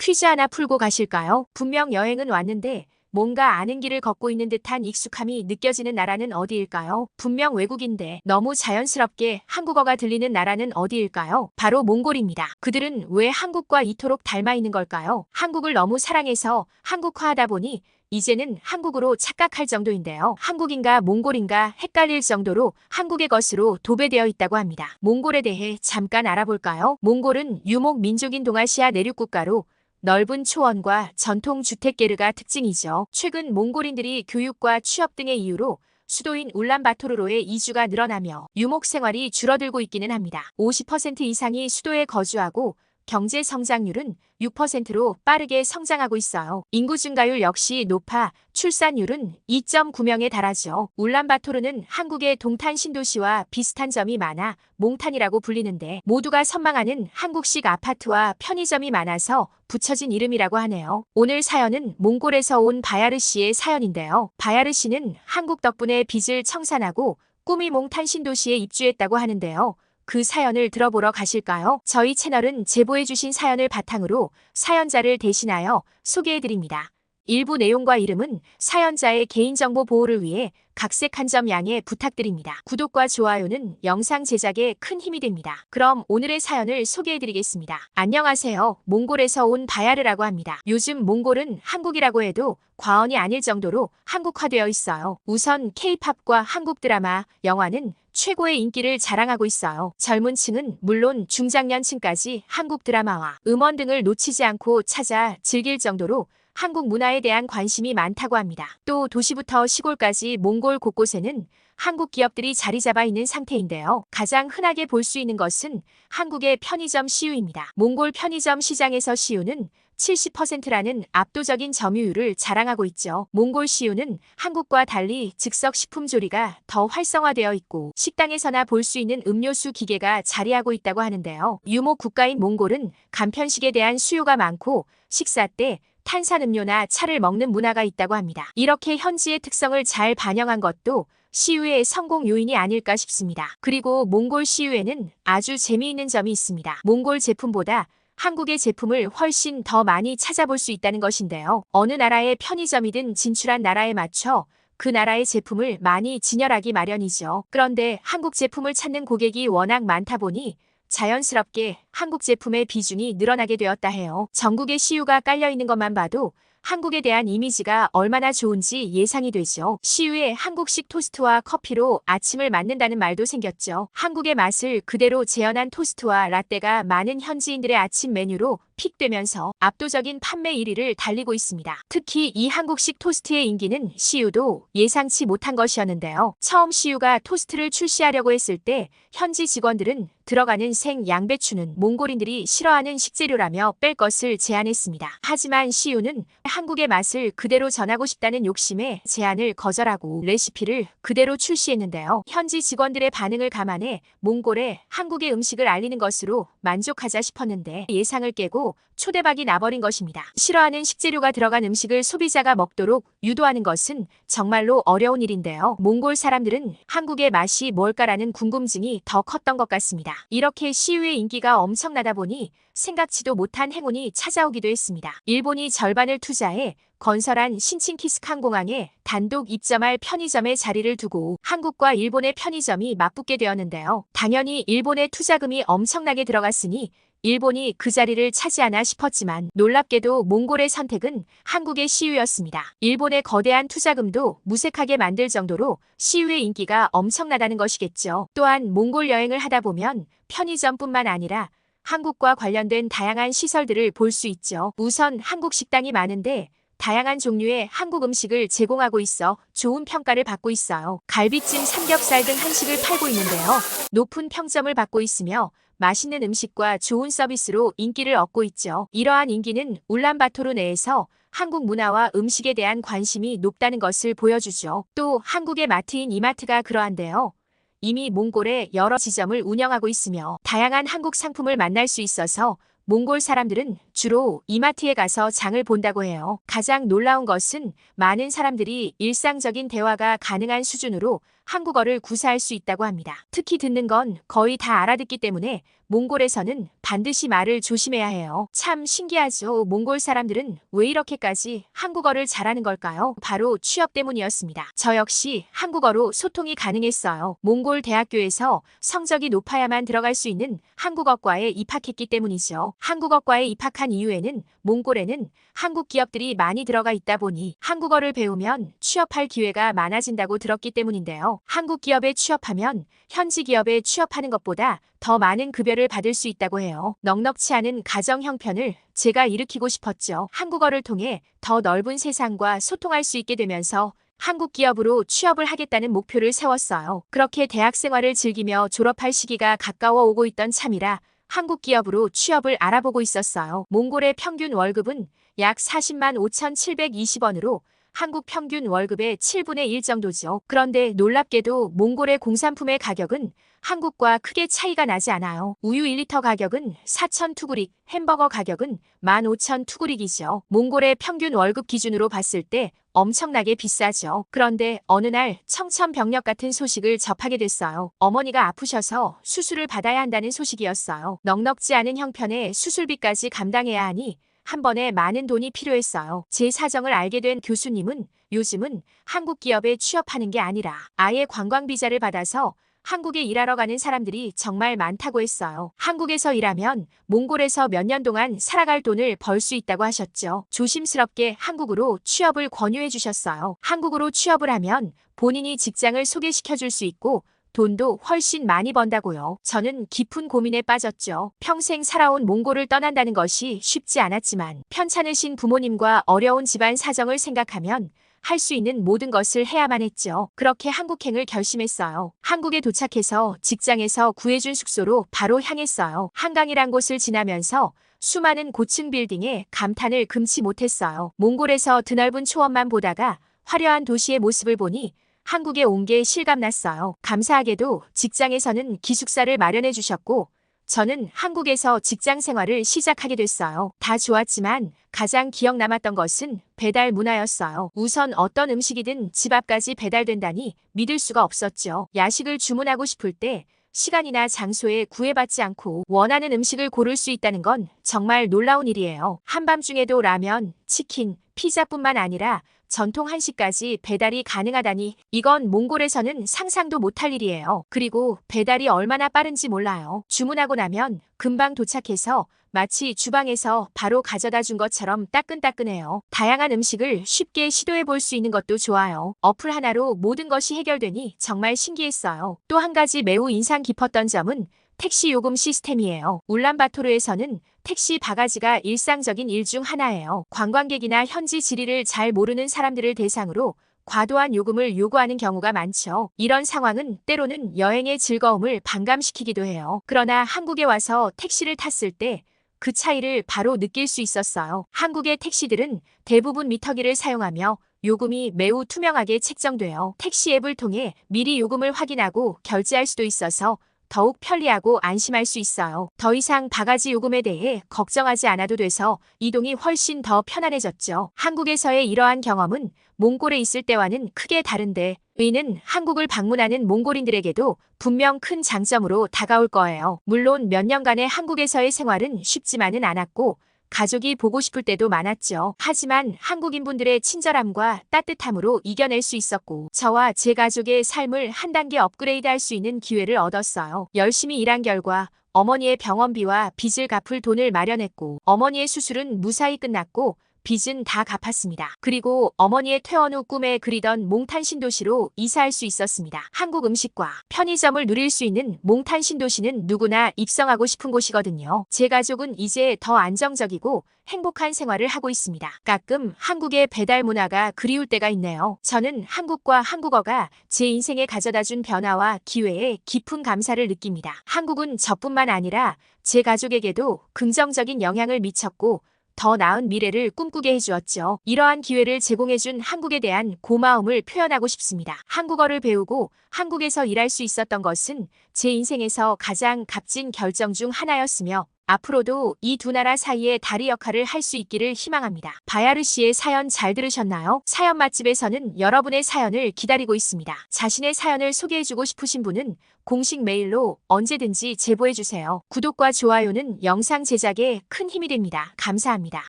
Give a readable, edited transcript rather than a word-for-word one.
퀴즈 하나 풀고 가실까요? 분명 여행은 왔는데 뭔가 아는 길을 걷고 있는 듯한 익숙함이 느껴지는 나라는 어디일까요? 분명 외국인데 너무 자연스럽게 한국어가 들리는 나라는 어디일까요? 바로 몽골입니다. 그들은 왜 한국과 이토록 닮아 있는 걸까요? 한국을 너무 사랑해서 한국화하다 보니 이제는 한국으로 착각할 정도인데요. 한국인가 몽골인가 헷갈릴 정도로 한국의 것으로 도배되어 있다고 합니다. 몽골에 대해 잠깐 알아볼까요? 몽골은 유목 민족인 동아시아 내륙 국가로 넓은 초원과 전통 주택게르가 특징이죠. 최근 몽골인들이 교육과 취업 등의 이유로 수도인 울란바토르로의 이주가 늘어나며 유목 생활이 줄어들고 있기는 합니다. 50% 이상이 수도에 거주하고 경제 성장률은 6%로 빠르게 성장하고 있어요. 인구 증가율 역시 높아 출산율은 2.9명에 달하죠. 울란바토르는 한국의 동탄 신도시와 비슷한 점이 많아 몽탄이라고 불리는데 모두가 선망하는 한국식 아파트와 편의점이 많아서 붙여진 이름이라고 하네요. 오늘 사연은 몽골에서 온 바야르 씨의 사연인데요. 바야르 씨는 한국 덕분에 빚을 청산하고 꿈이 몽탄 신도시에 입주했다고 하는데요. 그 사연을 들어보러 가실까요? 저희 채널은 제보해주신 사연을 바탕으로 사연자를 대신하여 소개해드립니다. 일부 내용과 이름은 사연자의 개인정보 보호를 위해 각색한 점 양해 부탁드립니다. 구독과 좋아요는 영상 제작에 큰 힘이 됩니다. 그럼 오늘의 사연을 소개해드리겠습니다. 안녕하세요. 몽골에서 온 바야르라고 합니다. 요즘 몽골은 한국이라고 해도 과언이 아닐 정도로 한국화되어 있어요. 우선 K-팝과 한국 드라마, 영화는 최고의 인기를 자랑하고 있어요. 젊은 층은 물론 중장년층까지 한국 드라마와 음원 등을 놓치지 않고 찾아 즐길 정도로 한국 문화에 대한 관심이 많다고 합니다. 또 도시부터 시골까지 몽골 곳곳에는 한국 기업들이 자리 잡아 있는 상태인데요. 가장 흔하게 볼 수 있는 것은 한국의 편의점 CU입니다. 몽골 편의점 시장에서 CU는 70%라는 압도적인 점유율을 자랑하고 있죠. 몽골 CU는 한국과 달리 즉석 식품 조리가 더 활성화되어 있고 식당에서나 볼 수 있는 음료수 기계가 자리하고 있다고 하는데요. 유목 국가인 몽골은 간편식에 대한 수요가 많고 식사 때 탄산음료나 차를 먹는 문화가 있다고 합니다. 이렇게 현지의 특성을 잘 반영한 것도 CU의 성공 요인이 아닐까 싶습니다. 그리고 몽골 CU에는 아주 재미있는 점이 있습니다. 몽골 제품보다 한국의 제품을 훨씬 더 많이 찾아볼 수 있다는 것인데요. 어느 나라의 편의점이든 진출한 나라에 맞춰 그 나라의 제품을 많이 진열하기 마련이죠. 그런데 한국 제품을 찾는 고객이 워낙 많다 보니 자연스럽게 한국 제품의 비중이 늘어나게 되었다 해요. 전국에 CU가 깔려있는 것만 봐도 한국에 대한 이미지가 얼마나 좋은지 예상이 되죠. CU에 한국식 토스트와 커피로 아침을 맞는다는 말도 생겼죠. 한국의 맛을 그대로 재현한 토스트와 라떼가 많은 현지인들의 아침 메뉴로 픽되면서 압도적인 판매 1위를 달리고 있습니다. 특히 이 한국식 토스트의 인기는 CU도 예상치 못한 것이었는데요. 처음 CU가 토스트를 출시하려고 했을 때 현지 직원들은 들어가는 생 양배추는 몽골인들이 싫어하는 식재료라며 뺄 것을 제안했습니다. 하지만 CU는 한국의 맛을 그대로 전하고 싶다는 욕심에 제안을 거절하고 레시피를 그대로 출시했는데요. 현지 직원들의 반응을 감안해 몽골에 한국의 음식을 알리는 것으로 만족하자 싶었는데 예상을 깨고 초대박이 나버린 것입니다. 싫어하는 식재료가 들어간 음식을 소비자가 먹도록 유도하는 것은 정말로 어려운 일인데요. 몽골 사람들은 한국의 맛이 뭘까라는 궁금증이 더 컸던 것 같습니다. 이렇게 CU의 인기가 엄청나다 보니 생각지도 못한 행운이 찾아오기도 했습니다. 일본이 절반을 투자해 건설한 신친키스칸 공항에 단독 입점할 편의점에 자리를 두고 한국과 일본의 편의점이 맞붙게 되었는데요. 당연히 일본의 투자금이 엄청나게 들어갔으니 일본이 그 자리를 차지하나 싶었지만 놀랍게도 몽골의 선택은 한국의 CU였습니다. 일본의 거대한 투자금도 무색하게 만들 정도로 CU의 인기가 엄청나다는 것이겠죠. 또한 몽골 여행을 하다 보면 편의점뿐만 아니라 한국과 관련된 다양한 시설들을 볼 수 있죠. 우선 한국 식당이 많은데 다양한 종류의 한국 음식을 제공하고 있어 좋은 평가를 받고 있어요. 갈비찜, 삼겹살 등 한식을 팔고 있는데요. 높은 평점을 받고 있으며 맛있는 음식과 좋은 서비스로 인기를 얻고 있죠. 이러한 인기는 울란바토르 내에서 한국 문화와 음식에 대한 관심이 높다는 것을 보여주죠. 또 한국의 마트인 이마트가 그러한데요. 이미 몽골에 여러 지점을 운영하고 있으며 다양한 한국 상품을 만날 수 있어서 몽골 사람들은 주로 이마트에 가서 장을 본다고 해요. 가장 놀라운 것은 많은 사람들이 일상적인 대화가 가능한 수준으로 한국어를 구사할 수 있다고 합니다. 특히 듣는 건 거의 다 알아듣기 때문에 몽골에서는 반드시 말을 조심해야 해요. 참 신기하죠. 몽골 사람들은 왜 이렇게까지 한국어를 잘하는 걸까요? 바로 취업 때문이었습니다. 저 역시 한국어로 소통이 가능했어요. 몽골 대학교에서 성적이 높아야만 들어갈 수 있는 한국어과에 입학했기 때문이죠. 한국어과에 입학한 이후에는 몽골에는 한국 기업들이 많이 들어가 있다 보니 한국어를 배우면 취업할 기회가 많아진다고 들었기 때문인데요. 한국 기업에 취업하면 현지 기업에 취업하는 것보다 더 많은 급여를 받을 수 있다고 해요. 넉넉치 않은 가정 형편을 제가 일으키고 싶었죠. 한국어를 통해 더 넓은 세상과 소통할 수 있게 되면서 한국 기업으로 취업을 하겠다는 목표를 세웠어요. 그렇게 대학 생활을 즐기며 졸업할 시기가 가까워 오고 있던 참이라 한국 기업으로 취업을 알아보고 있었어요. 몽골의 평균 월급은 약 40만 5,720원으로 한국 평균 월급의 7분의 1 정도죠. 그런데 놀랍게도 몽골의 공산품의 가격은 한국과 크게 차이가 나지 않아요. 우유 1리터 가격은 4,000 투구릭, 햄버거 가격은 15,000 투구릭이죠. 몽골의 평균 월급 기준으로 봤을 때 엄청나게 비싸죠. 그런데 어느 날 청천벽력 같은 소식을 접하게 됐어요. 어머니가 아프셔서 수술을 받아야 한다는 소식이었어요. 넉넉지 않은 형편의 수술비까지 감당해야 하니 한 번에 많은 돈이 필요했어요. 제 사정을 알게 된 교수님은 요즘은 한국 기업에 취업하는 게 아니라 아예 관광비자를 받아서 한국에 일하러 가는 사람들이 정말 많다고 했어요. 한국에서 일하면 몽골에서 몇 년 동안 살아갈 돈을 벌 수 있다고 하셨죠. 조심스럽게 한국으로 취업을 권유해 주셨어요. 한국으로 취업을 하면 본인이 직장을 소개시켜 줄 수 있고 돈도 훨씬 많이 번다고요. 저는 깊은 고민에 빠졌죠. 평생 살아온 몽골을 떠난다는 것이 쉽지 않았지만 편찮으신 부모님과 어려운 집안 사정을 생각하면 할 수 있는 모든 것을 해야만 했죠. 그렇게 한국행을 결심했어요. 한국에 도착해서 직장에서 구해준 숙소로 바로 향했어요. 한강이란 곳을 지나면서 수많은 고층 빌딩에 감탄을 금치 못했어요. 몽골에서 드넓은 초원만 보다가 화려한 도시의 모습을 보니 한국에 온 게 실감났어요. 감사하게도 직장에서는 기숙사를 마련해 주셨고 저는 한국에서 직장 생활을 시작하게 됐어요. 다 좋았지만 가장 기억 남았던 것은 배달 문화였어요. 우선 어떤 음식이든 집 앞까지 배달된다니 믿을 수가 없었죠. 야식을 주문하고 싶을 때 시간이나 장소에 구애받지 않고 원하는 음식을 고를 수 있다는 건 정말 놀라운 일이에요. 한밤중에도 라면, 치킨, 피자뿐만 아니라 전통 한식까지 배달이 가능하다니 이건 몽골에서는 상상도 못할 일이에요. 그리고 배달이 얼마나 빠른지 몰라요. 주문하고 나면 금방 도착해서 마치 주방에서 바로 가져다 준 것처럼 따끈따끈해요. 다양한 음식을 쉽게 시도해 볼 수 있는 것도 좋아요. 어플 하나로 모든 것이 해결되니 정말 신기했어요. 또 한 가지 매우 인상 깊었던 점은 택시 요금 시스템이에요. 울란바토르에서는 택시 바가지가 일상적인 일 중 하나예요. 관광객이나 현지 지리를 잘 모르는 사람들을 대상으로 과도한 요금을 요구하는 경우가 많죠. 이런 상황은 때로는 여행의 즐거움을 반감시키기도 해요. 그러나 한국에 와서 택시를 탔을 때 그 차이를 바로 느낄 수 있었어요. 한국의 택시들은 대부분 미터기를 사용하며 요금이 매우 투명하게 책정돼요. 택시 앱을 통해 미리 요금을 확인하고 결제할 수도 있어서 더욱 편리하고 안심할 수 있어요. 더 이상 바가지 요금에 대해 걱정하지 않아도 돼서 이동이 훨씬 더 편안해졌죠. 한국에서의 이러한 경험은 몽골에 있을 때와는 크게 다른데 이는 한국을 방문하는 몽골인들에게도 분명 큰 장점으로 다가올 거예요. 물론 몇 년간의 한국에서의 생활은 쉽지만은 않았고 가족이 보고 싶을 때도 많았죠. 하지만 한국인분들의 친절함과 따뜻함으로 이겨낼 수 있었고 저와 제 가족의 삶을 한 단계 업그레이드할 수 있는 기회를 얻었어요. 열심히 일한 결과 어머니의 병원비와 빚을 갚을 돈을 마련했고 어머니의 수술은 무사히 끝났고 빚은 다 갚았습니다. 그리고 어머니의 퇴원 후 꿈에 그리던 몽탄 신도시로 이사할 수 있었습니다. 한국 음식과 편의점을 누릴 수 있는 몽탄 신도시는 누구나 입성하고 싶은 곳이거든요. 제 가족은 이제 더 안정적이고 행복한 생활을 하고 있습니다. 가끔 한국의 배달 문화가 그리울 때가 있네요. 저는 한국과 한국어가 제 인생에 가져다준 변화와 기회에 깊은 감사를 느낍니다. 한국은 저뿐만 아니라 제 가족에게도 긍정적인 영향을 미쳤고 더 나은 미래를 꿈꾸게 해주었죠. 이러한 기회를 제공해준 한국에 대한 고마움을 표현하고 싶습니다. 한국어를 배우고 한국에서 일할 수 있었던 것은 제 인생에서 가장 값진 결정 중 하나였으며 앞으로도 이 두 나라 사이의 다리 역할을 할 수 있기를 희망합니다. 바야르 씨의 사연 잘 들으셨나요? 사연 맛집에서는 여러분의 사연을 기다리고 있습니다. 자신의 사연을 소개해주고 싶으신 분은 공식 메일로 언제든지 제보해주세요. 구독과 좋아요는 영상 제작에 큰 힘이 됩니다. 감사합니다.